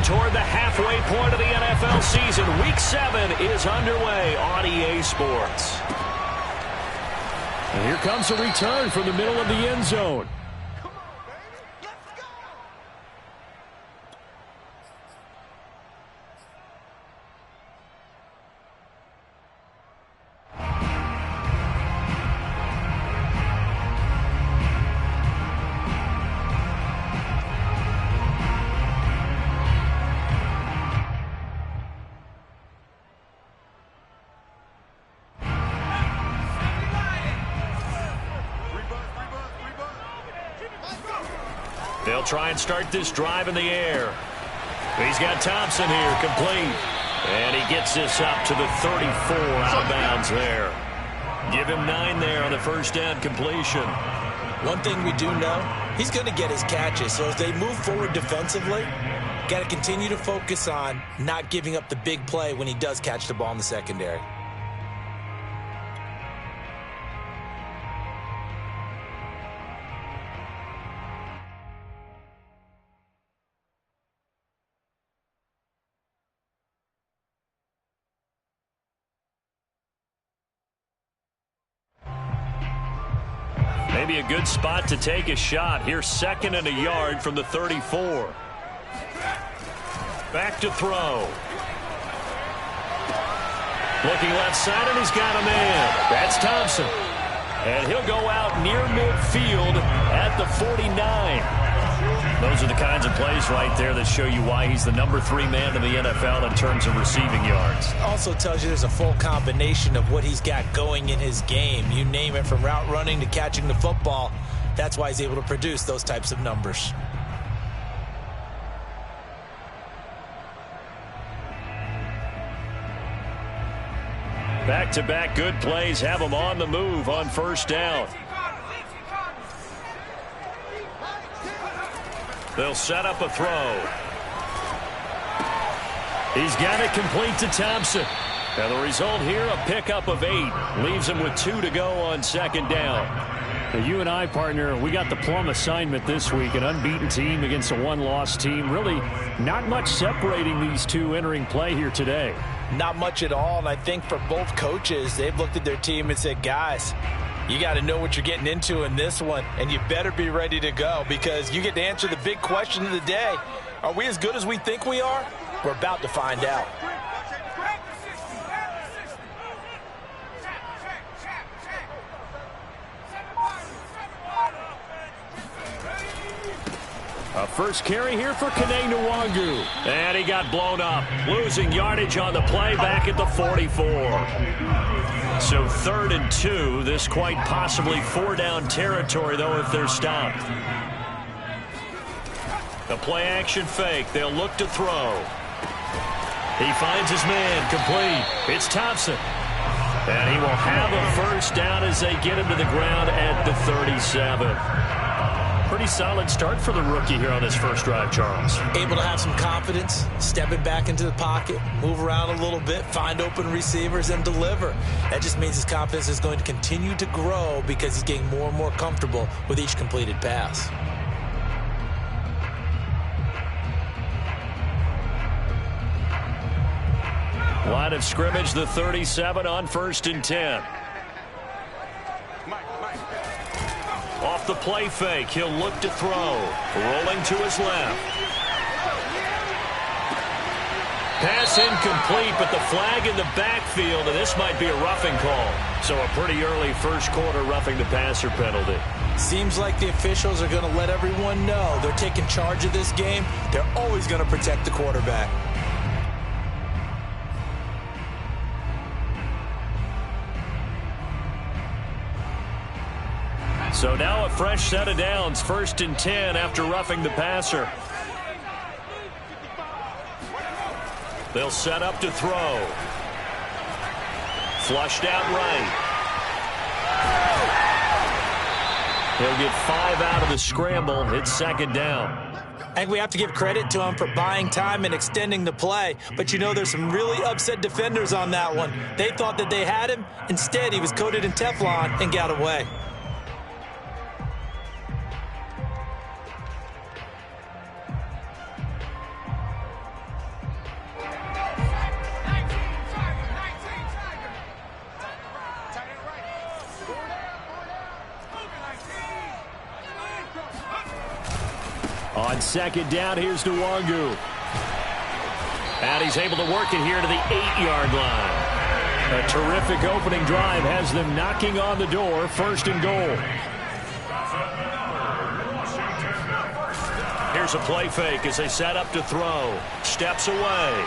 toward the halfway point of the NFL season. Week 7 is underway on EA Sports. And here comes a return from the middle of the end zone. They'll try and start this drive in the air. He's got Thompson here, complete. And he gets this up to the 34 out of bounds there. Give him 9 there on the first down completion. One thing we do know, he's going to get his catches. So as they move forward defensively, got to continue to focus on not giving up the big play when he does catch the ball in the secondary. Maybe a good spot to take a shot. Here's 2nd and a yard from the 34. Back to throw. Looking left side, and he's got a man. That's Thompson. And he'll go out near midfield at the 49. Those are the kinds of plays right there that show you why he's the number 3 man in the NFL in terms of receiving yards. Also tells you there's a full combination of what he's got going in his game. You name it, from route running to catching the football. That's why he's able to produce those types of numbers. Back-to-back good plays have him on the move on first down. They'll set up a throw. He's got it complete to Thompson. And the result here, a pickup of 8. Leaves him with 2 to go on 2nd down. Now, you and I, partner, we got the plum assignment this week. An unbeaten team against a one-loss team. Really not much separating these two entering play here today. Not much at all, and I think for both coaches, they've looked at their team and said, guys, you got to know what you're getting into in this one, and you better be ready to go, because you get to answer the big question of the day. Are we as good as we think we are? We're about to find out. A first carry here for Kene Nwangu. And he got blown up. Losing yardage on the play back at the 44. So 3rd and 2. This quite possibly 4-down territory, though, if they're stopped. The play action fake. They'll look to throw. He finds his man, complete. It's Thompson. And he will have a first down as they get him to the ground at the 37. Pretty solid start for the rookie here on his first drive, Charles. Able to have some confidence, stepping back into the pocket, move around a little bit, find open receivers, and deliver. That just means his confidence is going to continue to grow because he's getting more and more comfortable with each completed pass. Line of scrimmage, the 37 on 1st and 10. Off the play fake, he'll look to throw. Rolling to his left. Pass incomplete, but the flag in the backfield, and this might be a roughing call. So a pretty early first quarter roughing the passer penalty. Seems like the officials are going to let everyone know they're taking charge of this game. They're always going to protect the quarterback. So now a fresh set of downs, 1st and 10 after roughing the passer. They'll set up to throw. Flushed out right. He'll get 5 out of the scramble. It's 2nd down. I think we have to give credit to him for buying time and extending the play. But, you know, there's some really upset defenders on that one. They thought that they had him. Instead, he was coated in Teflon and got away. On second down, here's Nwangu. And he's able to work it here to the 8-yard line. A terrific opening drive has them knocking on the door. First and goal. Here's a play fake as they set up to throw. Steps away.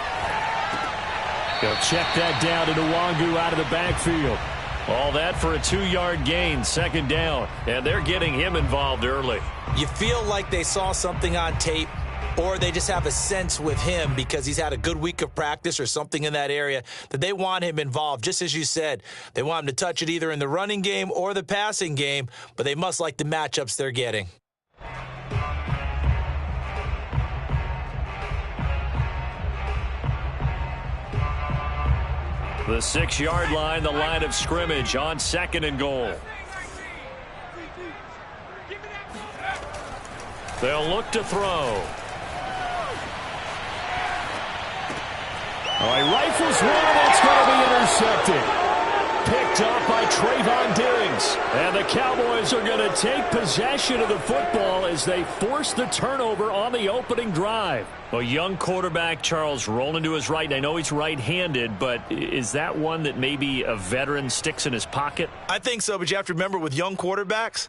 They'll check that down to Nwangu out of the backfield. All that for a 2-yard gain, second down. And they're getting him involved early. You feel like they saw something on tape, or they just have a sense with him because he's had a good week of practice or something in that area that they want him involved. Just as you said, they want him to touch it either in the running game or the passing game, but they must like the matchups they're getting. The 6-yard line, the line of scrimmage on second and goal. They'll look to throw. He rifles one, that's going to be intercepted. Picked up by Trayvon Diggs. And the Cowboys are going to take possession of the football as they force the turnover on the opening drive. A young quarterback, Charles, rolling to his right. I know he's right-handed, but is that one that maybe a veteran sticks in his pocket? I think so, but you have to remember with young quarterbacks,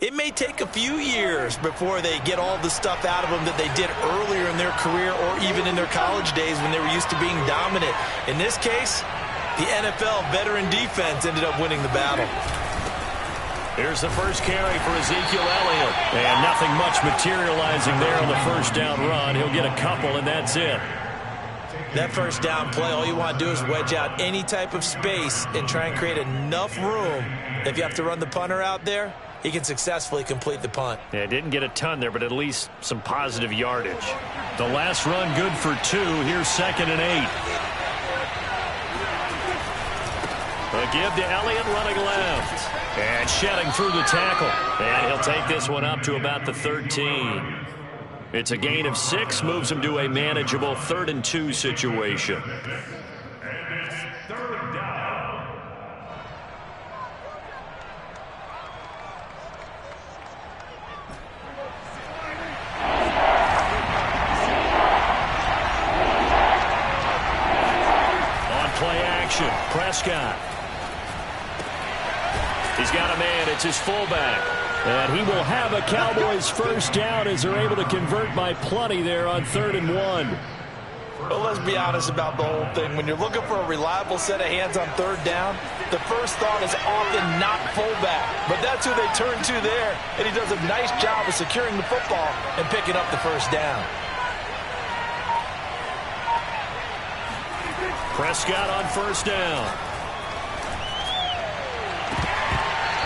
it may take a few years before they get all the stuff out of them that they did earlier in their career or even in their college days when they were used to being dominant. In this case, the NFL veteran defense ended up winning the battle. Here's the first carry for Ezekiel Elliott. And nothing much materializing there on the first down run. He'll get a couple, and that's it. That first down play, all you want to do is wedge out any type of space and try and create enough room. If you have to run the punter out there, he can successfully complete the punt. Yeah, didn't get a ton there, but at least some positive yardage. The last run good for 2. Here's second and 8. A give to Elliott running left. And shedding through the tackle. And he'll take this one up to about the 13. It's a gain of 6, moves him to a manageable 3rd and 2 situation. On play action, Prescott. He's got a man. It's his fullback. And he will have a Cowboys first down as they're able to convert by plenty there on 3rd and 1. Well, let's be honest about the whole thing. When you're looking for a reliable set of hands on 3rd down, the first thought is often not fullback. But that's who they turn to there. And he does a nice job of securing the football and picking up the first down. Prescott on first down.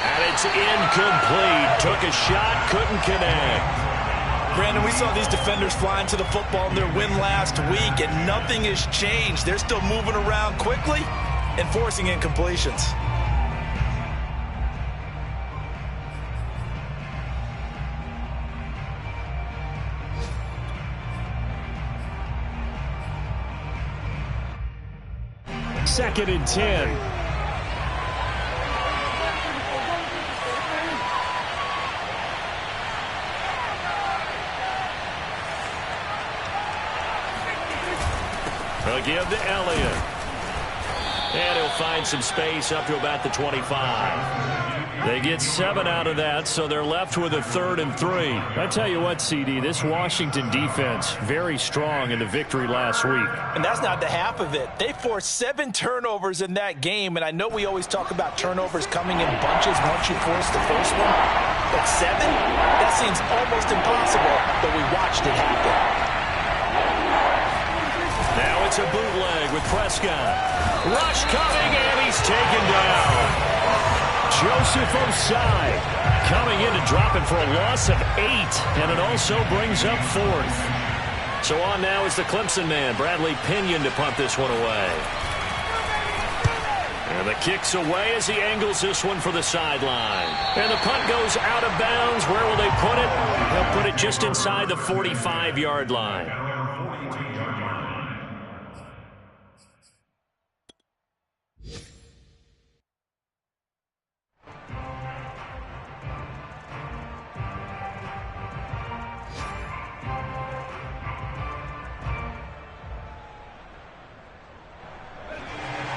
And it's incomplete. Took a shot, couldn't connect. Brandon, we saw these defenders flying to the football in their win last week, and nothing has changed. They're still moving around quickly and forcing incompletions. Second and 10. They'll give to Elliott. And he'll find some space up to about the 25. They get 7 out of that, so they're left with a 3rd and 3. I tell you what, CD, this Washington defense, very strong in the victory last week. And that's not the half of it. They forced 7 turnovers in that game, and I know we always talk about turnovers coming in bunches once you force the first one. But 7? That seems almost impossible, but we watched it happen. Now it's a bootleg with Prescott. Rush coming, and he's taken down. Joseph Osai coming in to drop it for a loss of 8, and it also brings up 4th. So on now is the Clemson man, Bradley Pinion, to punt this one away. And the kick's away as he angles this one for the sideline. And the punt goes out of bounds. Where will they put it? They'll put it just inside the 45-yard line.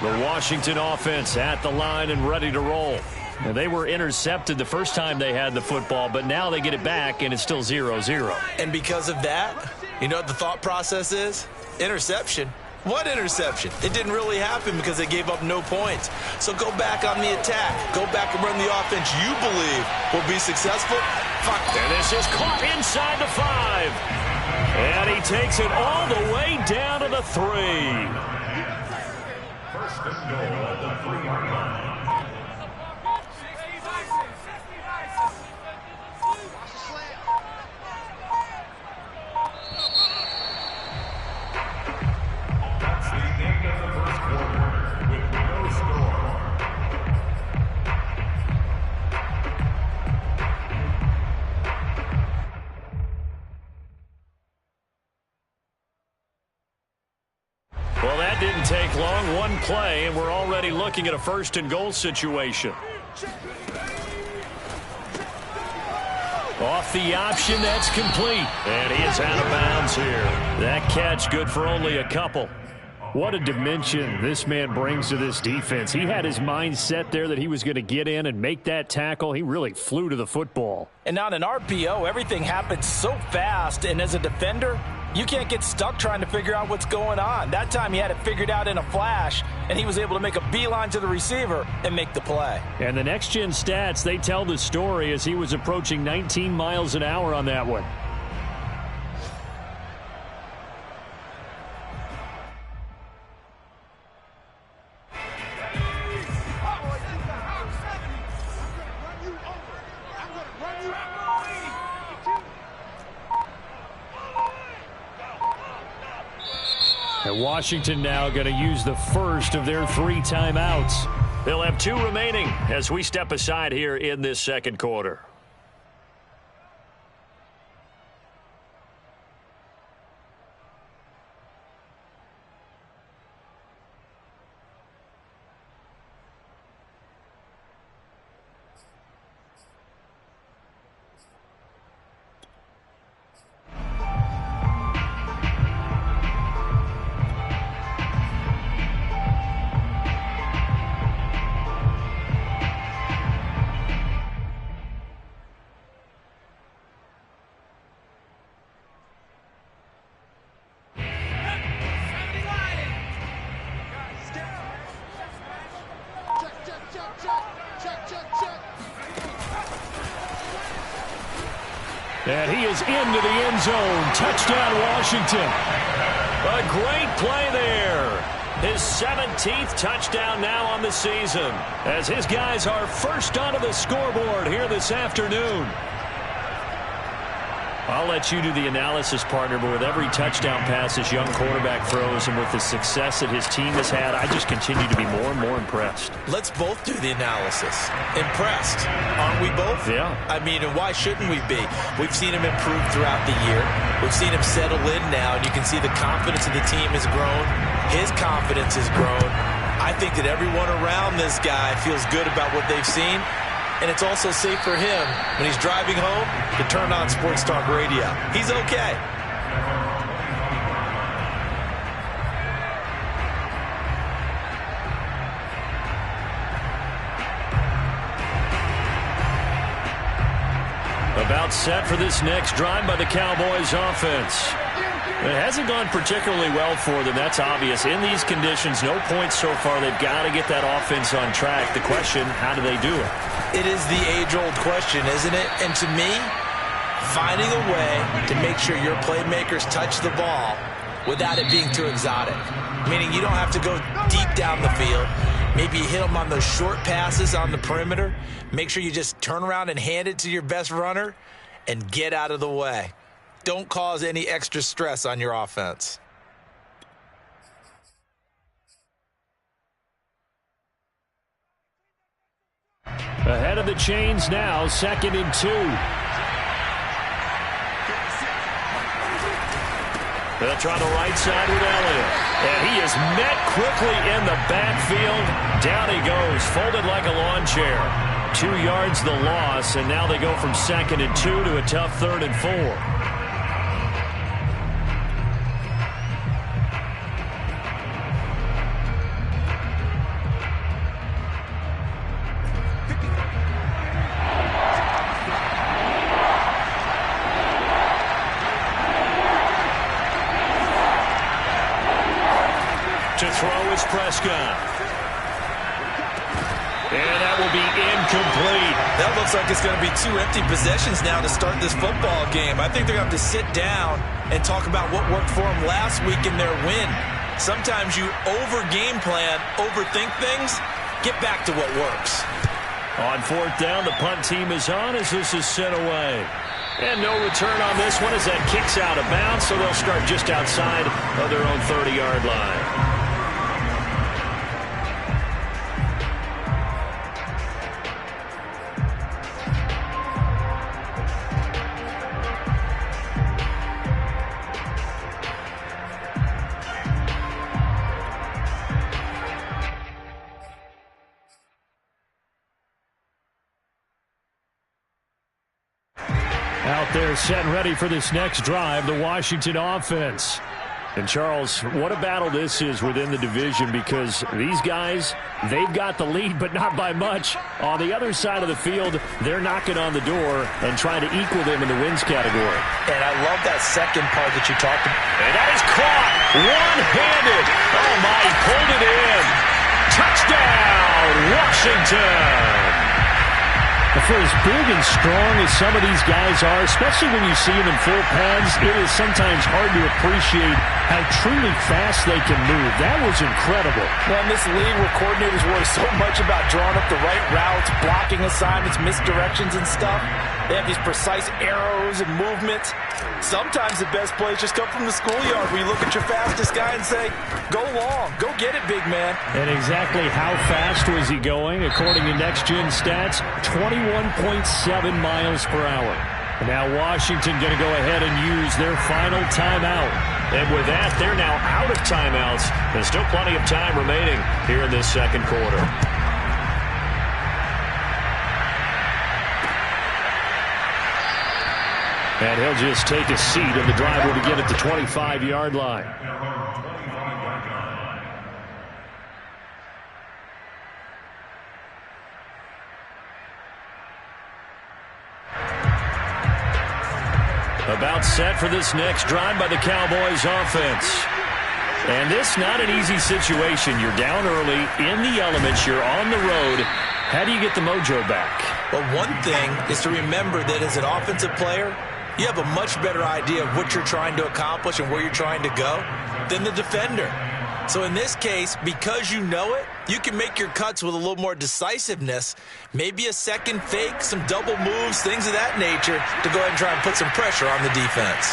The Washington offense at the line and ready to roll. And they were intercepted the first time they had the football, but now they get it back, and it's still 0-0. And because of that, you know what the thought process is? Interception. What interception? It didn't really happen because they gave up no points. So go back on the attack. Go back and run the offense you believe will be successful. And this is caught inside the 5. And he takes it all the way down to the 3. First and goal at the 3-yard line. Well, that didn't take long. One play, and we're already looking at a first and goal situation. Off the option, that's complete. And he is out of bounds here. That catch good for only a couple. What a dimension this man brings to this defense. He had his mind set there that he was going to get in and make that tackle. He really flew to the football. And on an RPO, everything happens so fast. And as a defender, you can't get stuck trying to figure out what's going on. That time he had it figured out in a flash, and he was able to make a beeline to the receiver and make the play. And the next-gen stats, they tell the story as he was approaching 19 miles an hour on that one. And Washington now going to use the first of their 3 timeouts. They'll have 2 remaining as we step aside here in this second quarter. And he is into the end zone. Touchdown, Washington. A great play there. His 17th touchdown now on the season, as his guys are first onto the scoreboard here this afternoon. I'll let you do the analysis, partner, but with every touchdown pass this young quarterback throws and with the success that his team has had, I just continue to be more and more impressed. Let's both do the analysis. Impressed. Aren't we both? Yeah. I mean, and why shouldn't we be? We've seen him improve throughout the year. We've seen him settle in now, and you can see the confidence of the team has grown. His confidence has grown. I think that everyone around this guy feels good about what they've seen. And it's also safe for him when he's driving home to turn on Sports Talk Radio. He's okay. About set for this next drive by the Cowboys offense. It hasn't gone particularly well for them. That's obvious. In these conditions, no points so far. They've got to get that offense on track. The question, how do they do it? It is the age-old question, isn't it? And to me, finding a way to make sure your playmakers touch the ball without it being too exotic. Meaning you don't have to go deep down the field. Maybe you hit them on those short passes on the perimeter. Make sure you just turn around and hand it to your best runner and get out of the way. Don't cause any extra stress on your offense. Ahead of the chains now, 2nd and 2. They'll try the right side with Elliott. And he is met quickly in the backfield. Down he goes, folded like a lawn chair. 2 yards the loss, and now they go from 2nd and 2 to a tough 3rd and 4. Prescott. And that will be incomplete. That looks like it's going to be 2 empty possessions now to start this football game. I think they're going to have to sit down and talk about what worked for them last week in their win. Sometimes you over-game plan, overthink things. Get back to what works. On 4th down, the punt team is on as this is sent away. And no return on this one as that kicks out of bounds, so they'll start just outside of their own 30-yard line. Out there set and ready for this next drive, the Washington offense. And, Charles, what a battle this is within the division because these guys, they've got the lead, but not by much. On the other side of the field, they're knocking on the door and trying to equal them in the wins category. And I love that second part that you talked about. And that is caught one-handed. Oh, my, he pulled it in. Touchdown, Washington. For as big and strong as some of these guys are, especially when you see them in full pads, it is sometimes hard to appreciate how truly fast they can move. That was incredible. Well, in this league where coordinators worry so much about drawing up the right routes, blocking assignments, misdirections and stuff, they have these precise arrows and movements. Sometimes the best plays just come from the schoolyard where you look at your fastest guy and say, go long, go get it, big man. And exactly how fast was he going? According to Next Gen Stats, 21.7 miles per hour. And now Washington going to go ahead and use their final timeout. And with that, they're now out of timeouts. There's still plenty of time remaining here in this second quarter. And he'll just take a seat, and the drive will begin at the 25-yard line. About set for this next drive by the Cowboys offense. And this not an easy situation. You're down early, in the elements, you're on the road. How do you get the mojo back? Well, one thing is to remember that as an offensive player, you have a much better idea of what you're trying to accomplish and where you're trying to go than the defender. So in this case, because you know it, you can make your cuts with a little more decisiveness. Maybe a second fake, some double moves, things of that nature to go ahead and try and put some pressure on the defense.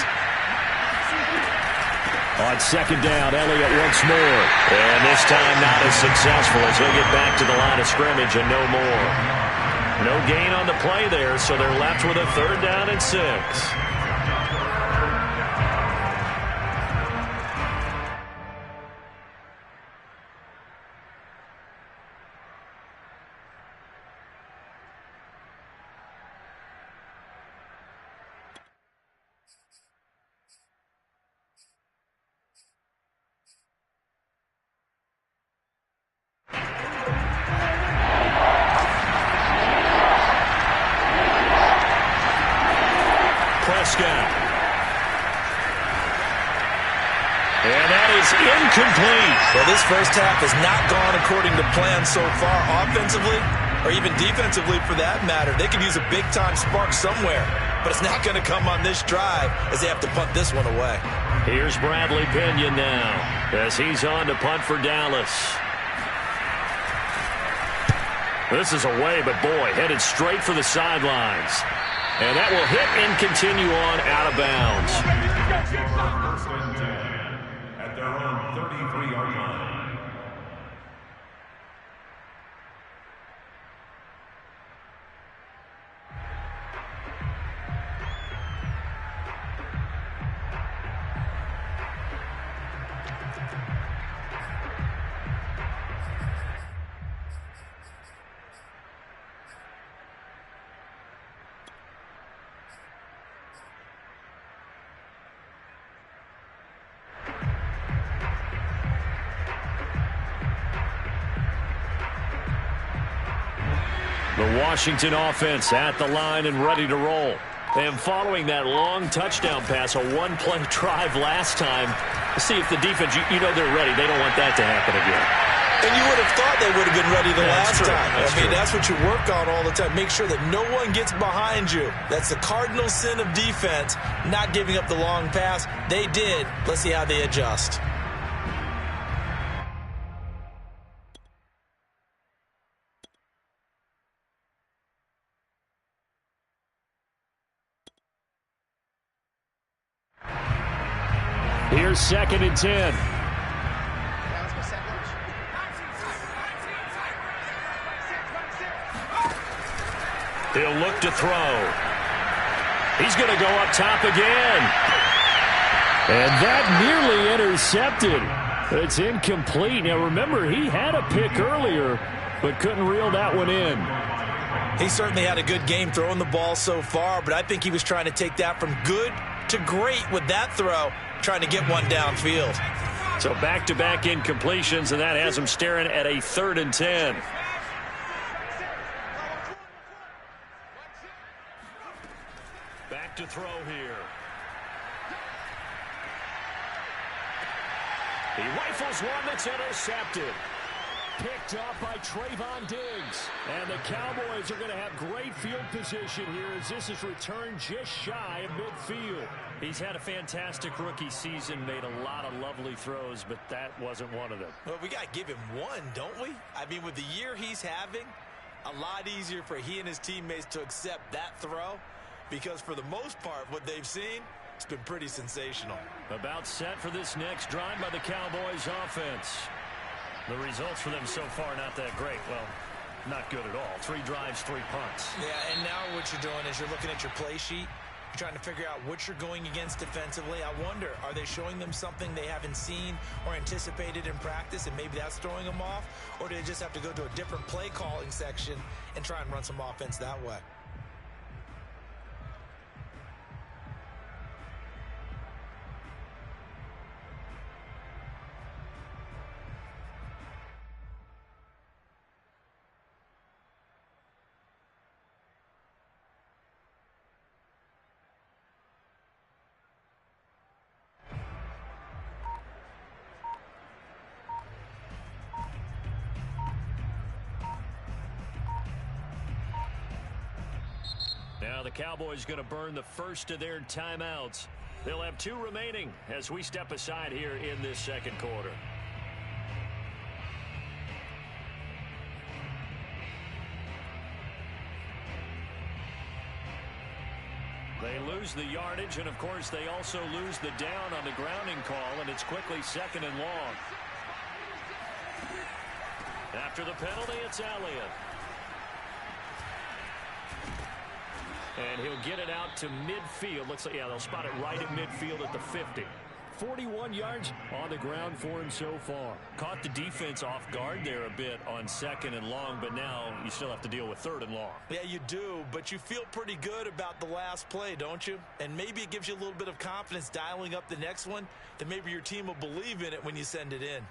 On second down, Elliott once more. And this time not as successful as they get back to the line of scrimmage and no more. No gain on the play there, so they're left with a 3rd down and 6. And that is incomplete. Well, this first half has not gone according to plan so far, offensively or even defensively for that matter. They could use a big-time spark somewhere, but it's not going to come on this drive as they have to punt this one away. Here's Bradley Pinion now as he's on to punt for Dallas. This is away, but boy, headed straight for the sidelines. And that will hit and continue on out of bounds. At their own 33-yard line. The Washington offense at the line and ready to roll. And following that long touchdown pass, a one-play drive last time, See if the defense, you know they're ready. They don't want that to happen again. And you would have thought they would have been ready the last time. That's what you work on all the time. Make sure that no one gets behind you. That's the cardinal sin of defense, not giving up the long pass. They did. Let's see how they adjust. Here's 2nd and 10. He'll look to throw. He's going to go up top again. And that nearly intercepted. It's incomplete. Now, remember, he had a pick earlier, but couldn't reel that one in. He certainly had a good game throwing the ball so far, but I think he was trying to take that from good to great with that throw, trying to get one downfield. So back-to-back incompletions, and that has him staring at a 3rd and 10. Back to throw here. He rifles one that's intercepted. Picked up by Trayvon Diggs. And the Cowboys are going to have great field position here as this is returned just shy of midfield. He's had a fantastic rookie season, made a lot of lovely throws, but that wasn't one of them. Well, we got to give him one, don't we? I mean, with the year he's having, a lot easier for he and his teammates to accept that throw because for the most part, what they've seen, it's been pretty sensational. About set for this next drive by the Cowboys offense. The results for them so far not that great. Well, not good at all. 3 drives, 3 punts. Yeah, and now what you're doing is you're looking at your play sheet. You're trying to figure out what you're going against defensively. I wonder, are they showing them something they haven't seen or anticipated in practice, and maybe that's throwing them off? Or do they just have to go to a different play calling section and try and run some offense that way? Now the Cowboys going to burn the first of their timeouts. They'll have 2 remaining as we step aside here in this 2nd quarter. They lose the yardage, and of course they also lose the down on the grounding call, and it's quickly 2nd and long. After the penalty, it's Elliott. And he'll get it out to midfield. Looks like, yeah, they'll spot it right at midfield at the 50. 41 yards on the ground for him so far. Caught the defense off guard there a bit on 2nd and long, but now you still have to deal with 3rd and long. Yeah, you do, but you feel pretty good about the last play, don't you? And maybe it gives you a little bit of confidence dialing up the next one, that maybe your team will believe in it when you send it in.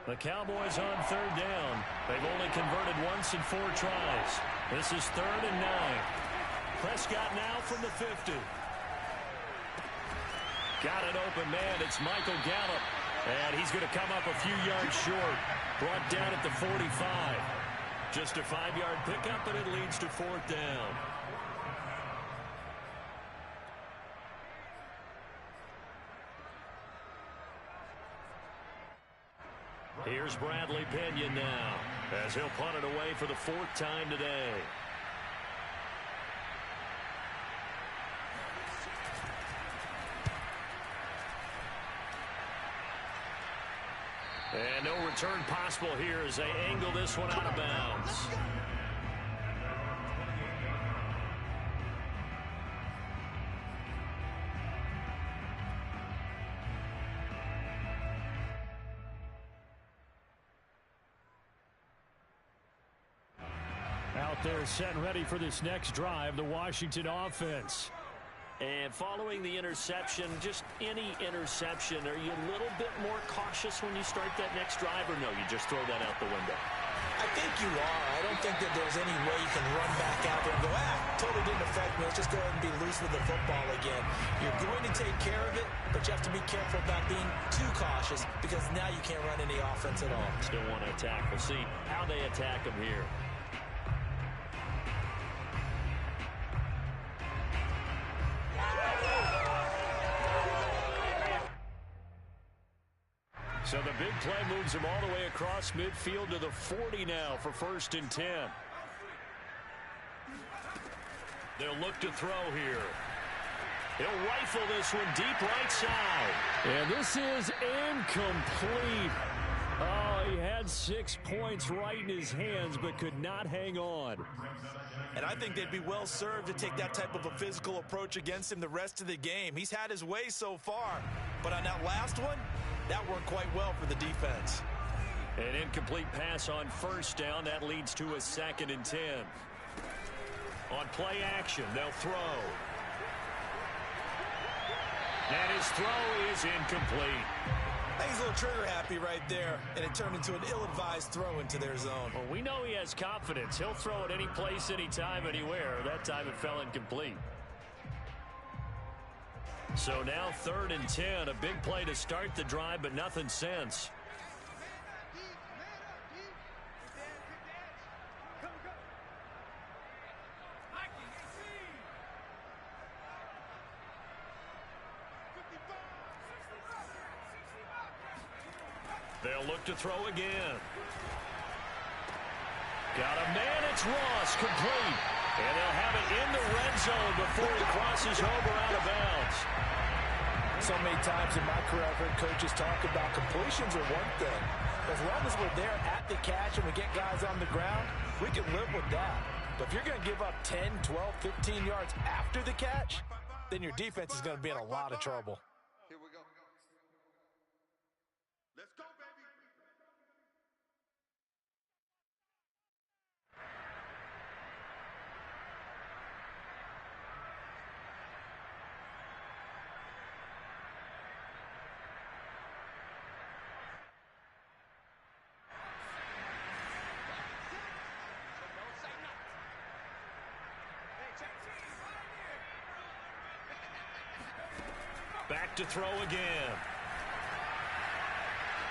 The Cowboys on 3rd down. They've only converted once in 4 tries. This is 3rd and 9. Prescott now from the 50. Got it open, man. It's Michael Gallup. And he's going to come up a few yards short. Brought down at the 45. Just a 5-yard pickup, and it leads to 4th down. Here's Bradley Pinion now, as he'll punt it away for the 4th time today. And no return possible here as they angle this one out of bounds. Out there set and ready for this next drive, the Washington offense. And following the interception, just any interception, are you a little bit more cautious when you start that next drive, or no, you just throw that out the window? I think you are. I don't think that there's any way you can run back out there and go, totally didn't affect me. Let's just go ahead and be loose with the football again. You're going to take care of it, but you have to be careful about being too cautious because now you can't run any offense at all. Still want to attack. We'll see how they attack him here. So the big play moves him all the way across midfield to the 40 now for 1st and 10. They'll look to throw here. He'll rifle this one deep right side. And this is incomplete. Oh, he had 6 points right in his hands but could not hang on. And I think they'd be well served to take that type of a physical approach against him the rest of the game. He's had his way so far. But on that last one, that worked quite well for the defense. An incomplete pass on 1st down. That leads to a 2nd and 10. On play action, they'll throw. And his throw is incomplete. He's a little trigger happy right there, and it turned into an ill-advised throw into their zone. Well, we know he has confidence. He'll throw it any place, anytime, anywhere. That time it fell incomplete. So now 3rd and 10, a big play to start the drive, but nothing since. They'll look to throw again. Got a man, it's Ross, complete. And they'll have it in the red zone before he crosses over out of bounds. So many times in my career, I've heard coaches talk about completions are one thing. As long as we're there at the catch and we get guys on the ground, we can live with that. But if you're going to give up 10, 12, 15 yards after the catch, then your defense is going to be in a lot of trouble. Here we go. Let's go, baby. Back to throw again.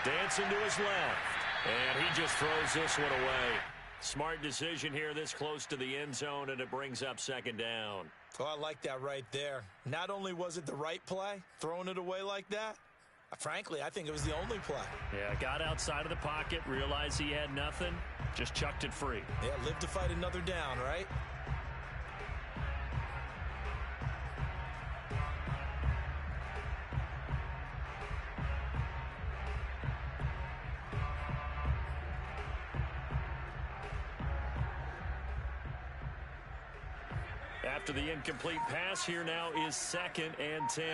Dancing to his left. And he just throws this one away. Smart decision here this close to the end zone, and it brings up 2nd down. Oh, I like that right there. Not only was it the right play, throwing it away like that, frankly, I think it was the only play. Yeah, got outside of the pocket, realized he had nothing, just chucked it free. Yeah, live to fight another down, right? After the incomplete pass, here now is 2nd and 10.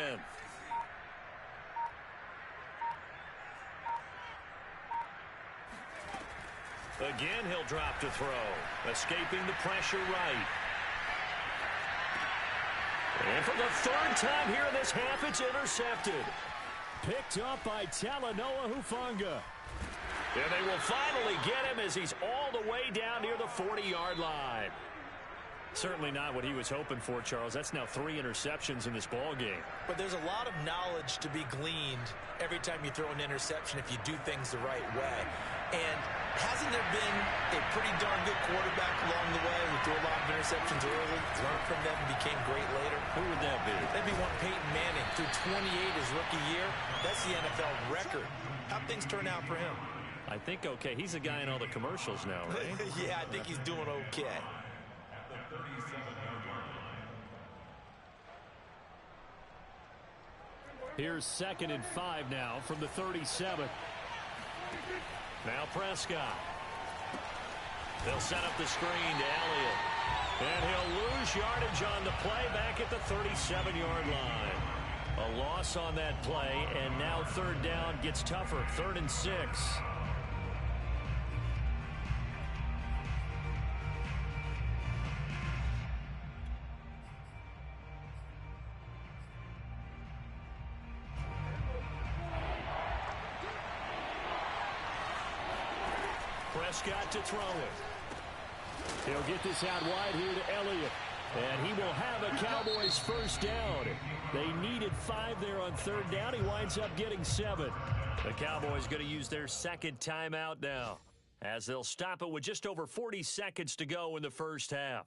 Again, he'll drop to throw. Escaping the pressure right. And for the 3rd time here in this half, it's intercepted. Picked up by Talanoa Hufanga. And they will finally get him as he's all the way down near the 40-yard line. Certainly not what he was hoping for, Charles. That's now 3 interceptions in this ball game. But there's a lot of knowledge to be gleaned every time you throw an interception if you do things the right way. And hasn't there been a pretty darn good quarterback along the way who threw a lot of interceptions early, learned from them, and became great later? Who would that be? That'd be one Peyton Manning. Threw 28 his rookie year. That's the NFL record. How'd things turn out for him? I think okay. He's a guy in all the commercials now, right? Yeah, I think he's doing okay. At the 37-yard line. Here's 2nd and 5 now from the 37. Now Prescott. They'll set up the screen to Elliott. And he'll lose yardage on the play back at the 37-yard line. A loss on that play, and now 3rd down gets tougher. 3rd and 6. Prescott to throw it. He'll get this out wide here to Elliott. And he will have a Cowboys first down. They needed 5 there on third down. He winds up getting 7. The Cowboys going to use their second timeout now, as they'll stop it with just over 40 seconds to go in the first half.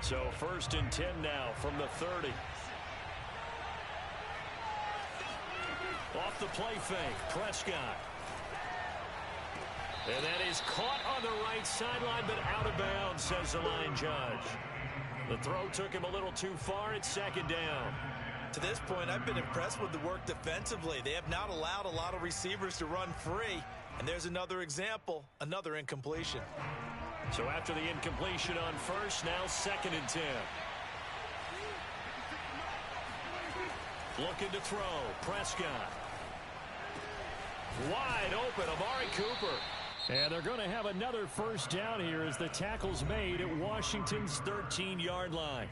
So 1st and 10 now from the 30. Off the play fake, Prescott. And that is caught on the right sideline, but out of bounds, says the line judge. The throw took him a little too far. It's 2nd down. To this point, I've been impressed with the work defensively. They have not allowed a lot of receivers to run free. And there's another example, another incompletion. So after the incompletion on first, now 2nd and 10. Looking to throw, Prescott. Wide open, Amari Cooper. And they're going to have another first down here as the tackle's made at Washington's 13-yard line.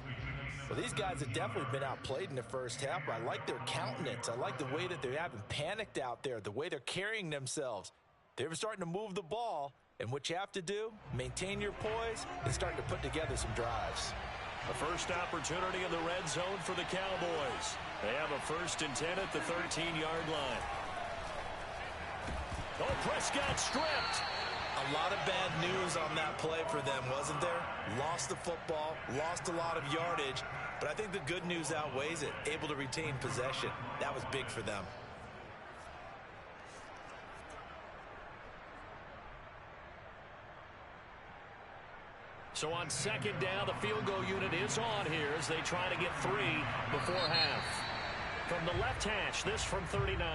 Well, these guys have definitely been outplayed in the first half. I like their countenance. I like the way that they haven't panicked out there, the way they're carrying themselves. They're starting to move the ball, and what you have to do, maintain your poise, and starting to put together some drives. A first opportunity in the red zone for the Cowboys. They have a 1st and 10 at the 13-yard line. Oh, Prescott stripped. A lot of bad news on that play for them, wasn't there? Lost the football, lost a lot of yardage, but I think the good news outweighs it. Able to retain possession. That was big for them. So on 2nd down, the field goal unit is on here as they try to get 3 before half. From the left hash, this from 39.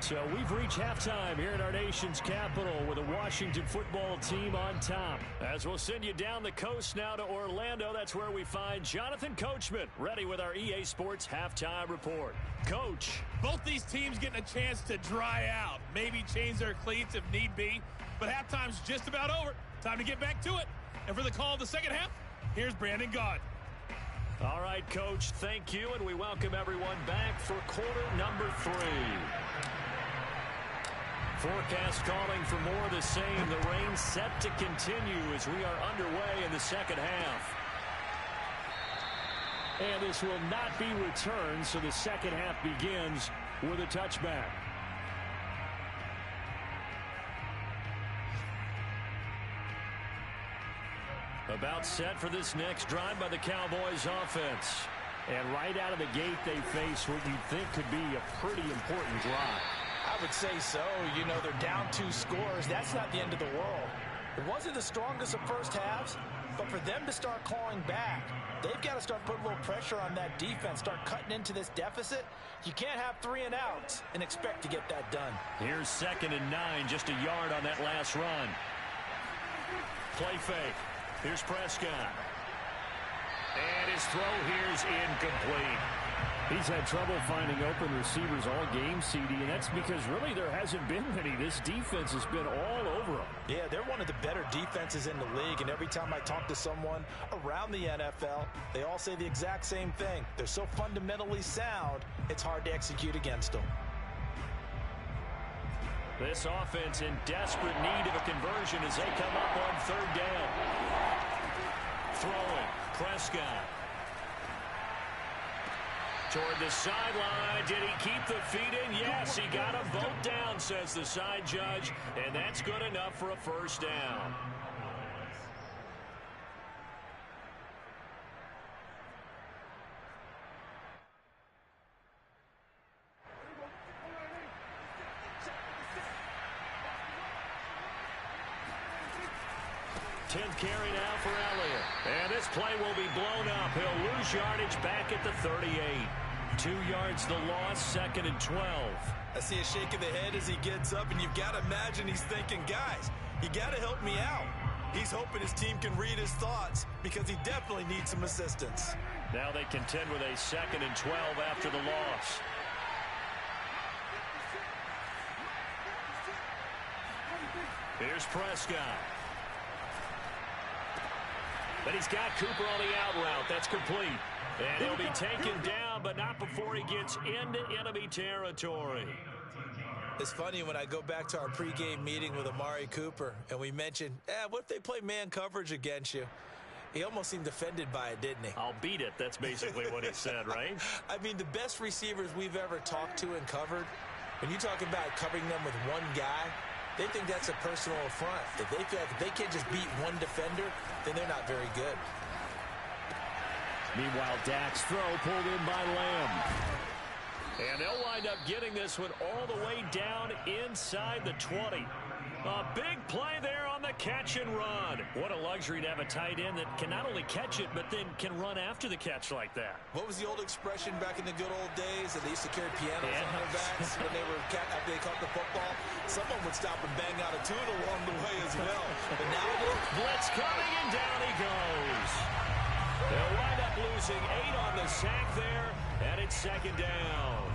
So we've reached halftime here in our nation's capital with the Washington football team on top. As we'll send you down the coast now to Orlando, that's where we find Jonathan Coachman ready with our EA Sports halftime report. Coach. Both these teams getting a chance to dry out, maybe change their cleats if need be, but halftime's just about over. Time to get back to it. And for the call of the second half, here's Brandon Gaud. All right, Coach, thank you, and we welcome everyone back for quarter number 3. Forecast calling for more of the same. The rain set to continue as we are underway in the second half. And this will not be returned, so the second half begins with a touchback. About set for this next drive by the Cowboys offense. And right out of the gate, they face what you'd think could be a pretty important drive. I would say so. You know, they're down 2 scores. That's not the end of the world. It wasn't the strongest of first halves, but for them to start clawing back, they've got to start putting a little pressure on that defense, start cutting into this deficit. You can't have 3 and outs and expect to get that done. Here's 2nd and 9, just a yard on that last run. Play fake. Here's Prescott. And his throw here's incomplete. He's had trouble finding open receivers all game, CD, and that's because really there hasn't been many. This defense has been all over them. Yeah, they're one of the better defenses in the league, and every time I talk to someone around the NFL, they all say the exact same thing. They're so fundamentally sound, it's hard to execute against them. This offense in desperate need of a conversion as they come up on 3rd down. Throwing, Prescott. Toward the sideline. Did he keep the feet in? Yes, he got them both down, says the side judge, and that's good enough for a first down. Tenth carry now for Elliott. And this play will be blown up. He'll lose yardage back at the 38. 2 yards the loss, 2nd and 12. I see a shake of the head as he gets up, and you've got to imagine he's thinking, guys, you got to help me out. He's hoping his team can read his thoughts because he definitely needs some assistance. Now they contend with a 2nd and 12 after the loss. Here's Prescott. But he's got Cooper on the out route. That's complete. And he'll be taken down, but not before he gets into enemy territory. It's funny when I go back to our pregame meeting with Amari Cooper, and we mentioned, what if they play man coverage against you? He almost seemed offended by it, didn't he? I'll beat it. That's basically what he said, right? I mean, the best receivers we've ever talked to and covered, when you talk about covering them with one guy, they think that's a personal affront. If they feel like if they can't just beat one defender, then they're not very good. Meanwhile, Dak's throw pulled in by Lamb. And they'll wind up getting this one all the way down inside the 20. A big play there on the catch and run. What a luxury to have a tight end that can not only catch it, but then can run after the catch like that. What was the old expression back in the good old days that they used to carry pianos on their backs when they were after they caught the football? Someone would stop and bang out a tune along the way as well. But nowadays, blitz coming, and down he goes. They'll wind up losing 8 on the sack there, and it's second down.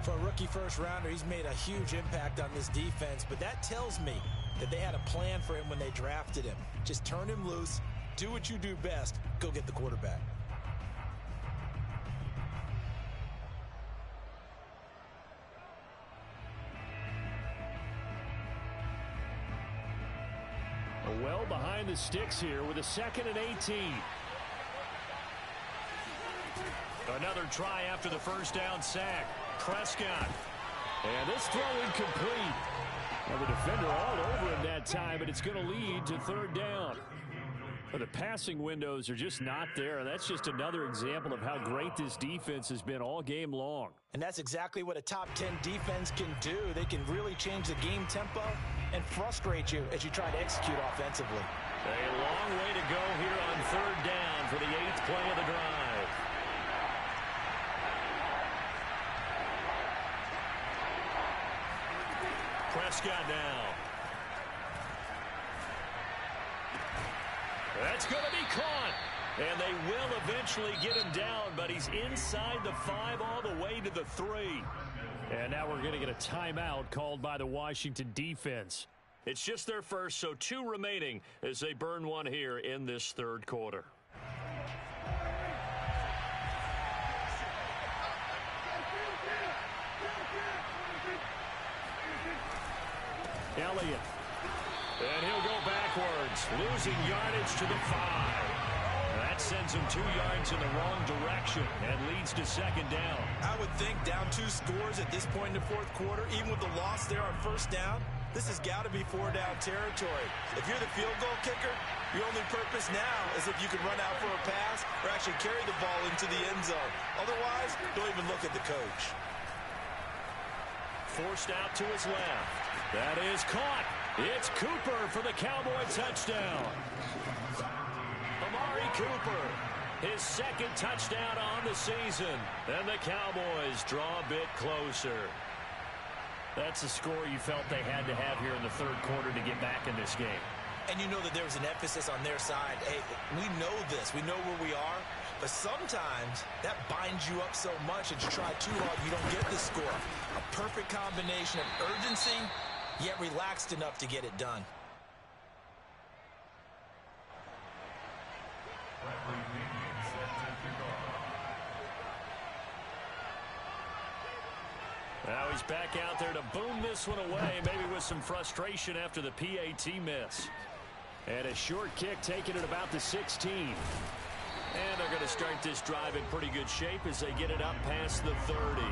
For a rookie first-rounder, he's made a huge impact on this defense, but that tells me that they had a plan for him when they drafted him. Just turn him loose, do what you do best, go get the quarterback. Well behind the sticks here with a 2nd and 18. Another try after the first down sack. Prescott. And this throw incomplete. Well, the defender all over him that time, but it's going to lead to 3rd down. But the passing windows are just not there, and that's just another example of how great this defense has been all game long. And that's exactly what a top 10 defense can do. They can really change the game tempo and frustrate you as you try to execute offensively. A long way to go here on 3rd down for the 8th play of the drive. Prescott now. That's going to be caught. And they will eventually get him down, but he's inside the 5 all the way to the 3. And now we're going to get a timeout called by the Washington defense. It's just their first, so 2 remaining as they burn one here in this 3rd quarter. Elliott. And he'll go backwards, losing yardage to the 5. That sends him 2 yards in the wrong direction and leads to 2nd down. I would think down 2 scores at this point in the 4th quarter, even with the loss there on 1st down, this has got to be 4-down territory. If you're the field goal kicker, your only purpose now is if you can run out for a pass or actually carry the ball into the end zone. Otherwise, don't even look at the coach. Forced out to his left. That is caught. It's Cooper for the Cowboy touchdown. Amari Cooper, his 2nd touchdown on the season. And the Cowboys draw a bit closer. That's a score you felt they had to have here in the 3rd quarter to get back in this game. And you know that there was an emphasis on their side. Hey, we know this. We know where we are. But sometimes that binds you up so much that you try too hard, you don't get the score. A perfect combination of urgency, yet relaxed enough to get it done. Now he's back out there to boom this one away, maybe with some frustration after the PAT miss. And a short kick taken at about the 16. And they're going to start this drive in pretty good shape as they get it up past the 30.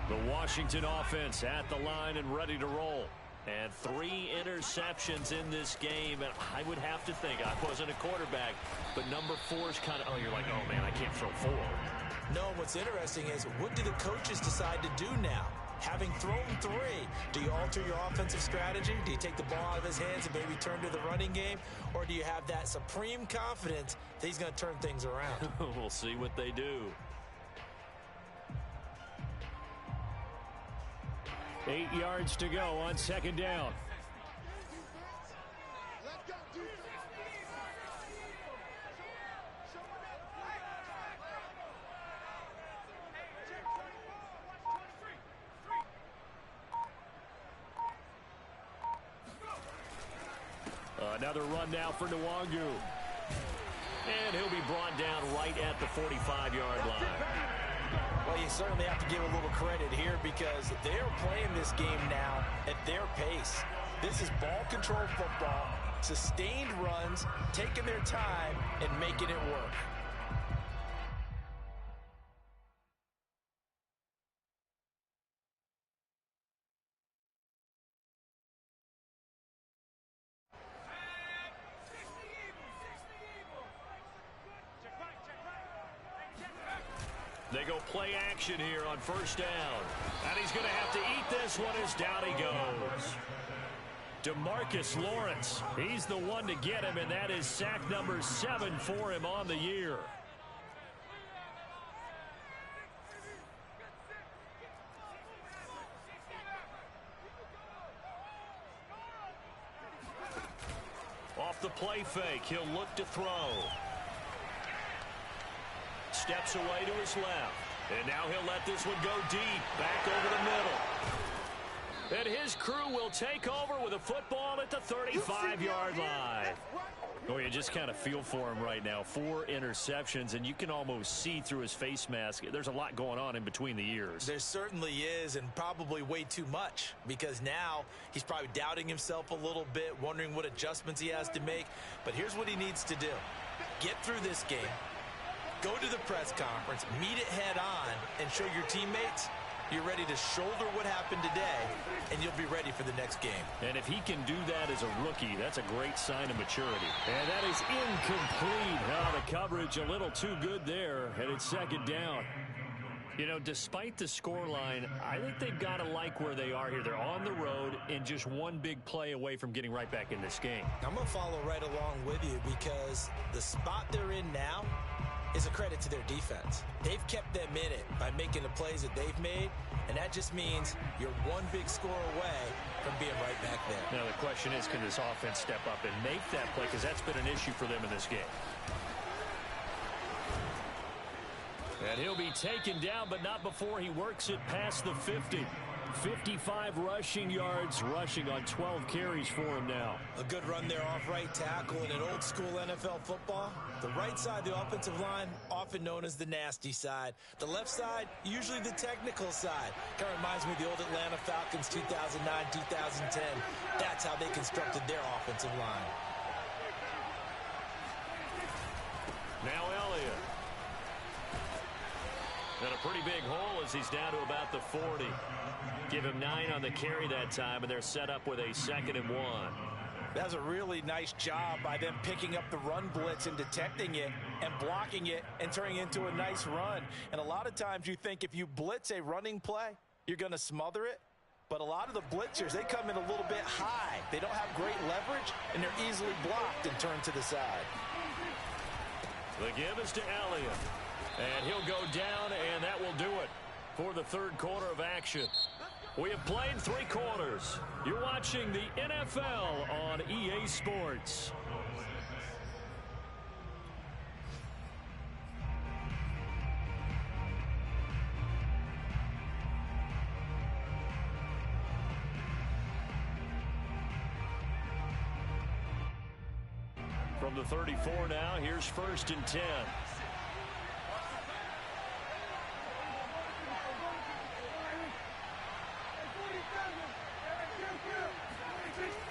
The Washington offense at the line and ready to roll. And 3 interceptions in this game. And I would have to think, I wasn't a quarterback, but number 4 is kind of, you're like, oh, man, I can't throw 4. No, what's interesting is what do the coaches decide to do now? Having thrown 3, do you alter your offensive strategy? Do you take the ball out of his hands and maybe turn to the running game? Or do you have that supreme confidence that he's going to turn things around? We'll see what they do. 8 yards to go on 2nd down. Another run now for Nwangu. And he'll be brought down right at the 45-yard line. Well, you certainly have to give a little credit here because they're playing this game now at their pace. This is ball control football, sustained runs, taking their time, and making it work. They go play action here on first down. And he's going to have to eat this one as down he goes. DeMarcus Lawrence, he's the one to get him, and that is sack number 7 for him on the year. Off the play fake, he'll look to throw. Steps away to his left. And now he'll let this one go deep, back over the middle. And his crew will take over with a football at the 35-yard line. Oh, you just kind of feel for him right now. 4 interceptions, and you can almost see through his face mask. There's a lot going on in between the ears. There certainly is, and probably way too much, because now he's probably doubting himself a little bit, wondering what adjustments he has to make. But here's what he needs to do. Get through this game. Go to the press conference, meet it head on, and show your teammates you're ready to shoulder what happened today, and you'll be ready for the next game. And if he can do that as a rookie, that's a great sign of maturity. And that is incomplete. The coverage a little too good there, and it's second down. You know, despite the scoreline, I think they've got to like where they are here. They're on the road and just one big play away from getting right back in this game. I'm going to follow right along with you because the spot they're in now is a credit to their defense. They've kept them in it by making the plays that they've made, and that just means you're one big score away from being right back there. Now the question is, can this offense step up and make that play? Because that's been an issue for them in this game. And he'll be taken down, but not before he works it past the 50. 55 rushing yards, rushing on 12 carries for him now. A good run there off right tackle in an old school NFL football. The right side, the offensive line, often known as the nasty side. The left side, usually the technical side. Kind of reminds me of the old Atlanta Falcons 2009, 2010. That's how they constructed their offensive line. Now Elliott. And a pretty big hole as he's down to about the 40. Give him 9 on the carry that time, and they're set up with a 2nd and 1. That was a really nice job by them picking up the run blitz and detecting it and blocking it and turning it into a nice run. And a lot of times you think if you blitz a running play, you're going to smother it. But a lot of the blitzers, they come in a little bit high. They don't have great leverage, and they're easily blocked and turned to the side. The give is to Elliott. And he'll go down, and that will do it for the third quarter of action. We have played 3 quarters. You're watching the NFL on EA Sports. From the 34 now, here's 1st and 10.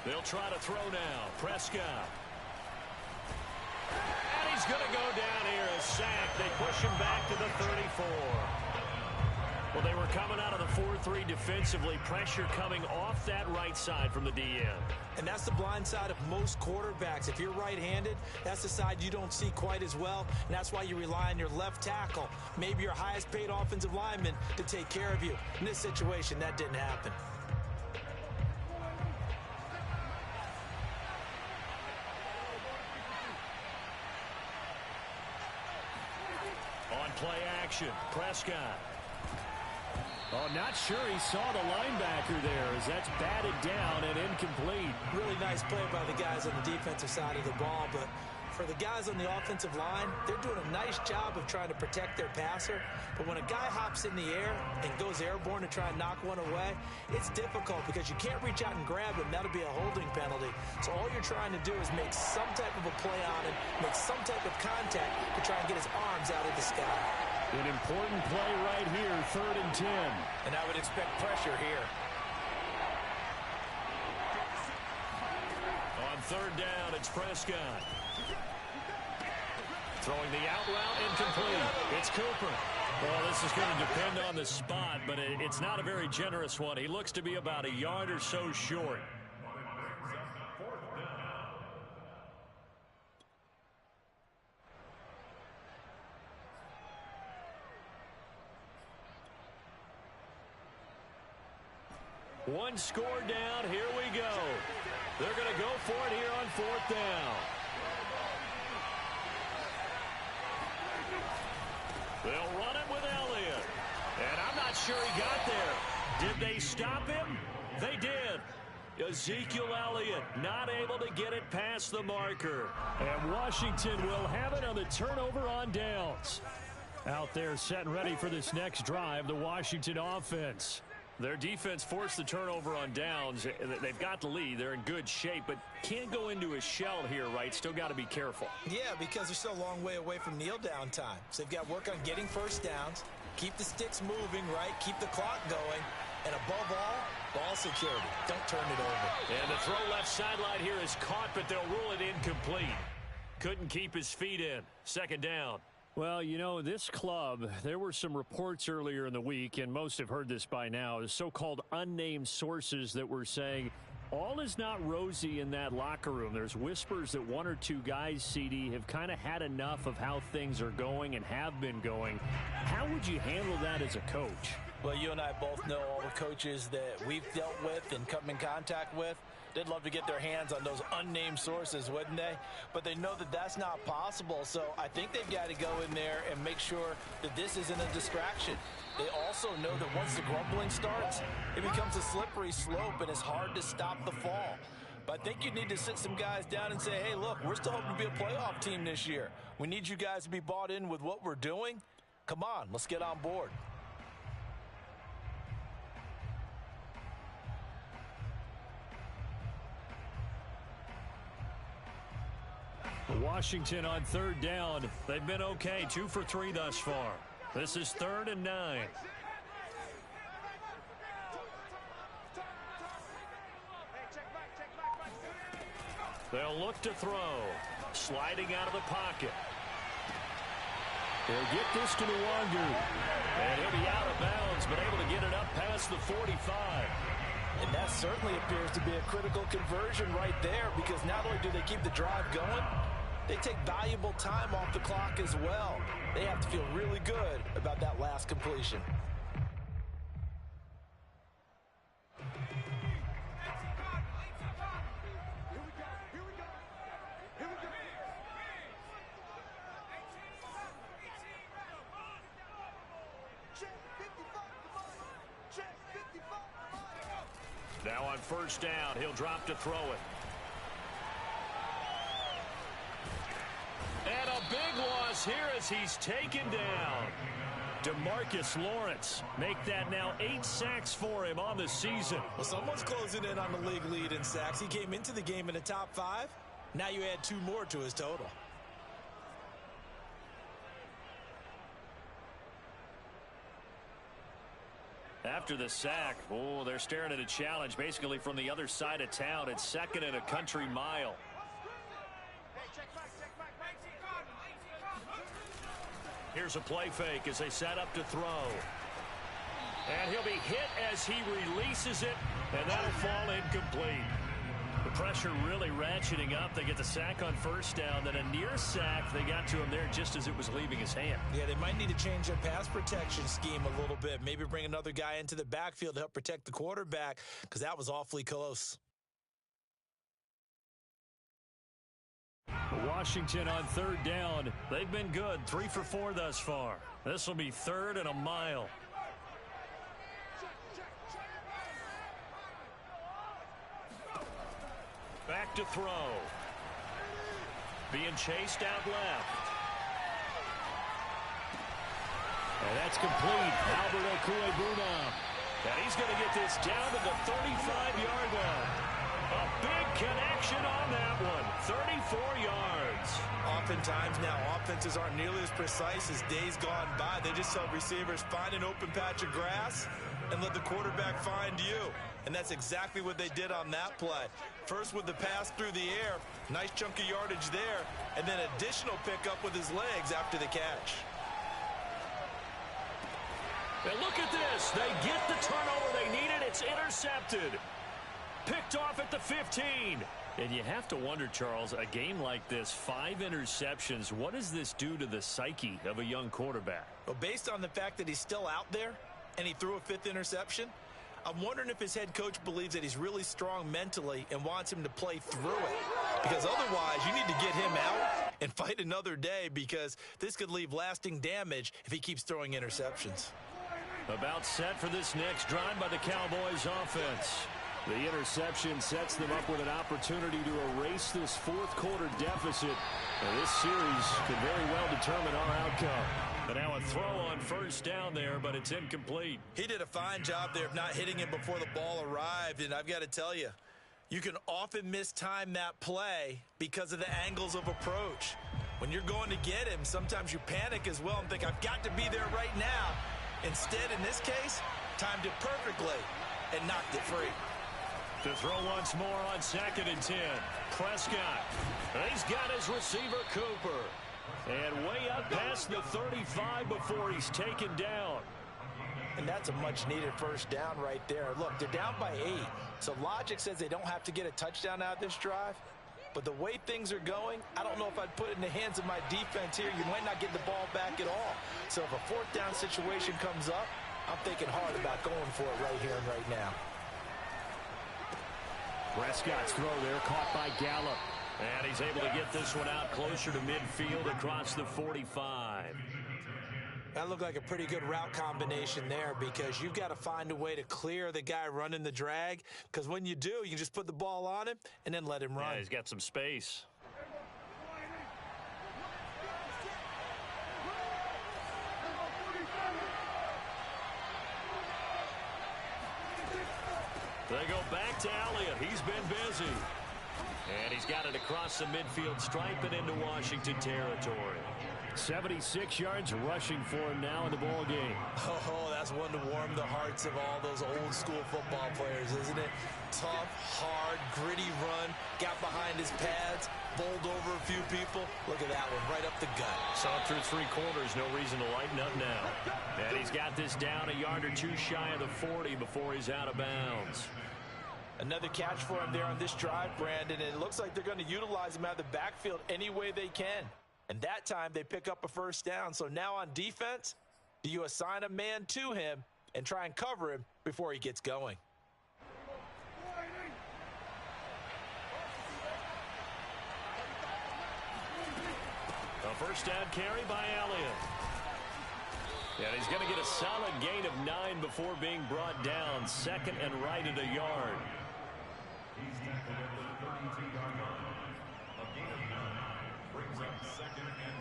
They'll try to throw now. Prescott. And he's going to go down here, a sack. They push him back to the 34. Well, they were coming out of the 4-3 defensively. Pressure coming off that right side from the DN. And that's the blind side of most quarterbacks. If you're right-handed, that's the side you don't see quite as well. And that's why you rely on your left tackle, maybe your highest-paid offensive lineman, to take care of you. In this situation, that didn't happen. On play action, Prescott. Oh, not sure he saw the linebacker there as that's batted down and incomplete. Really nice play by the guys on the defensive side of the ball, but For the guys on the offensive line, they're doing a nice job of trying to protect their passer. But when a guy hops in the air and goes airborne to try and knock one away, it's difficult because you can't reach out and grab him. That'll be a holding penalty. So all you're trying to do is make some type of a play on him, make some type of contact to try and get his arms out of the sky. An important play right here, 3rd and 10. And I would expect pressure here. On 3rd down, it's Prescott. Throwing the out route incomplete. It's Cooper. Well, this is going to depend on the spot, but it's not a very generous one. He looks to be about a yard or so short. One score down. Here we go. They're going to go for it here on 4th down. They'll run it with Elliott. And I'm not sure he got there. Did they stop him? They did. Ezekiel Elliott not able to get it past the marker. And Washington will have it on the turnover on downs. Out there set and ready for this next drive, the Washington offense. Their defense forced the turnover on downs. They've got the lead. They're in good shape, but can't go into a shell here, right? Still got to be careful. Yeah, because they're still a long way away from kneel down time. So they've got to work on getting first downs, keep the sticks moving, right? Keep the clock going. And above all, ball security. Don't turn it over. And the throw left sideline here is caught, but they'll rule it incomplete. Couldn't keep his feet in. 2nd down. Well, you know, this club, there were some reports earlier in the week, and most have heard this by now, the so-called unnamed sources that were saying all is not rosy in that locker room. There's whispers that 1 or 2 guys, CD, have kind of had enough of how things are going and have been going. How would you handle that as a coach? Well, you and I both know all the coaches that we've dealt with and come in contact with. They'd love to get their hands on those unnamed sources, wouldn't they? But they know that that's not possible, so I think they've got to go in there and make sure that this isn't a distraction. They also know that once the grumbling starts, it becomes a slippery slope, and it's hard to stop the fall. But I think you need to sit some guys down and say, hey, look, we're still hoping to be a playoff team this year. We need you guys to be bought in with what we're doing. Come on, let's get on board. Washington on 3rd down. They've been okay, 2 for 3 thus far. This is 3rd and 9. They'll look to throw. Sliding out of the pocket. They'll get this to Nwangu. And he'll be out of bounds, but able to get it up past the 45. And that certainly appears to be a critical conversion right there, because not only do they keep the drive going, they take valuable time off the clock as well. They have to feel really good about that last completion. Now on 1st down, he'll drop to throw it. And a big loss here as he's taken down. DeMarcus Lawrence make that now 8 sacks for him on the season. Well, someone's closing in on the league lead in sacks. He came into the game in the top 5. Now you add 2 more to his total. After the sack, oh, they're staring at a challenge basically from the other side of town. It's 2nd and a country mile. Here's a play fake as they set up to throw. And he'll be hit as he releases it, and that'll fall incomplete. The pressure really ratcheting up. They get the sack on 1st down, then a near sack. They got to him there just as it was leaving his hand. Yeah, they might need to change their pass protection scheme a little bit. Maybe bring another guy into the backfield to help protect the quarterback, because that was awfully close. Washington on 3rd down. They've been good, 3 for 4 thus far. This will be 3rd and a mile. Back to throw. being chased out left. And that's complete. Albert Okuebuna. And he's going to get this down to the 35-yard line. A big connection on that one. 34 yards. Oftentimes now, offenses aren't nearly as precise as days gone by. They just tell receivers, find an open patch of grass and let the quarterback find you. And that's exactly what they did on that play. First with the pass through the air, nice chunk of yardage there, and then additional pickup with his legs after the catch. And look at this. They get the turnover they needed. It's intercepted. Picked off at the 15. And you have to wonder, Charles, a game like this, 5 interceptions, what does this do to the psyche of a young quarterback? Well, based on the fact that he's still out there and he threw a 5th interception, I'm wondering if his head coach believes that he's really strong mentally and wants him to play through it. Because otherwise, you need to get him out and fight another day, because this could leave lasting damage if he keeps throwing interceptions. About set for this next drive by the Cowboys offense. The interception sets them up with an opportunity to erase this fourth-quarter deficit. And this series could very well determine our outcome. And now a throw on first down there, but it's incomplete. He did a fine job there of not hitting him before the ball arrived. And I've got to tell you, you can often mistime that play because of the angles of approach. When you're going to get him, sometimes you panic as well and think, I've got to be there right now. Instead, in this case, timed it perfectly and knocked it free. To throw once more on 2nd and 10. Prescott. He's got his receiver, Cooper. And way up past the 35 before he's taken down. And that's a much-needed first down right there. Look, they're down by 8. So logic says they don't have to get a touchdown out of this drive. But the way things are going, I don't know if I'd put it in the hands of my defense here. You might not get the ball back at all. So if a 4th down situation comes up, I'm thinking hard about going for it right here and right now. Prescott's throw there caught by Gallup. And he's able to get this one out closer to midfield across the 45. That looked like a pretty good route combination there, because you've got to find a way to clear the guy running the drag, because when you do, you can just put the ball on him and then let him run. Yeah, he's got some space. They go back to Elliott. He's been busy. And he's got it across the midfield stripe and into Washington territory. 76 yards rushing for him now in the ball game. Oh, that's one to warm the hearts of all those old-school football players, isn't it? Tough, hard, gritty run, got behind his pads, bowled over a few people. Look at that one, right up the gut. Saw it through 3 quarters, no reason to lighten up now. And he's got this down a yard or 2 shy of the 40 before he's out of bounds. Another catch for him there on this drive, Brandon, and it looks like they're going to utilize him out of the backfield any way they can. And that time they pick up a first down. So now on defense, do you assign a man to him and try and cover him before he gets going? A first down carry by Elliott. And he's going to get a solid gain of 9 before being brought down. 2nd and right at a yard. He's tackled at the 32-yard line. A gain of 9 brings up 2nd and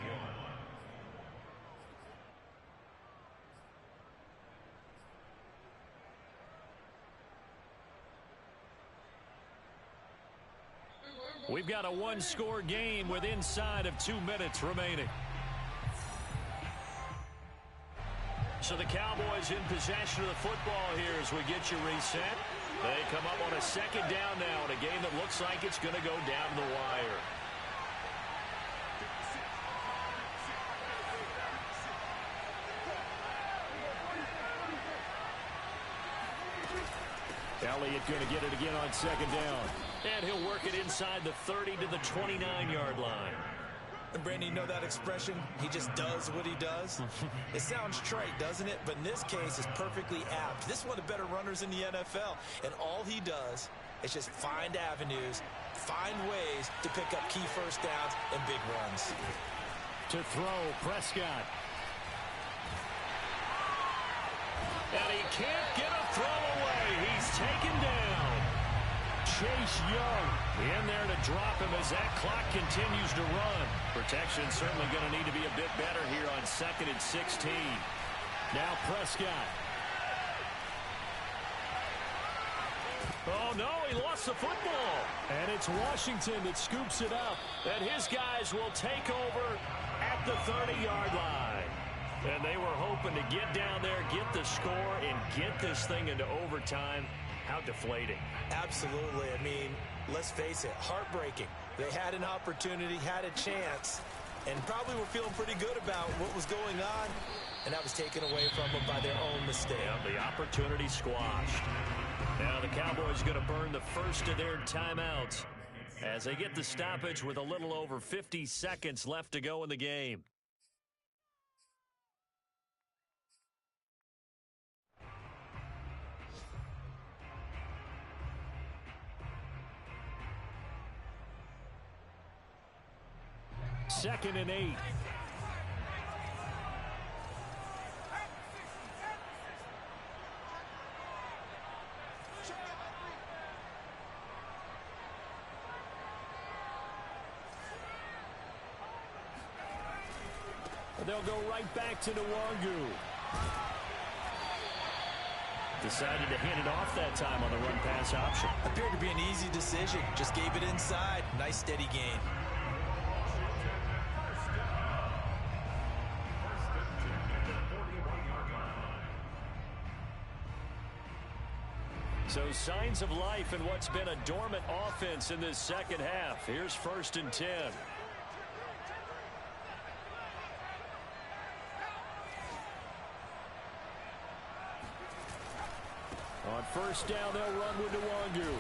1. We've got a 1-score game with inside of 2 minutes remaining. So the Cowboys in possession of the football here as we get you reset. They come up on a 2nd down now in a game that looks like it's going to go down the wire. Elliott going to get it again on 2nd down. And he'll work it inside the 30 to the 29-yard line. And Brandon, you know that expression, he just does what he does? It sounds trite, doesn't it? But in this case, it's perfectly apt. This is one of the better runners in the NFL. And all he does is just find avenues, find ways to pick up key first downs and big runs. To throw, Prescott. And he can't get a throw away. He's taken down. Chase Young in there to drop him as that clock continues to run. Protection certainly going to need to be a bit better here on 2nd and 16. Now Prescott. Oh, no, he lost the football. And it's Washington that scoops it up. And his guys will take over at the 30-yard line. And they were hoping to get down there, get the score, and get this thing into overtime. How deflating. Absolutely. I mean, let's face it, heartbreaking. They had an opportunity, had a chance, and probably were feeling pretty good about what was going on, and that was taken away from them by their own mistake. Yeah, the opportunity squashed. Now the Cowboys going to burn the first of their timeouts as they get the stoppage with a little over 50 seconds left to go in the game. Second and 8. They'll go right back to Nwangu. Decided to hand it off that time on the run-pass option. Appeared to be an easy decision. Just gave it inside. Nice steady gain. So signs of life in what's been a dormant offense in this second half. Here's 1st and 10. On 1st down, they'll run with Nwangu.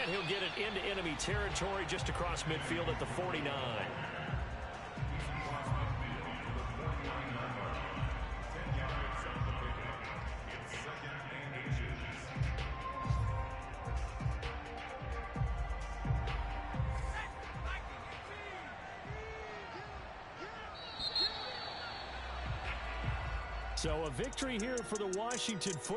And he'll get it into enemy territory just across midfield at the 49. So a victory here for the Washington football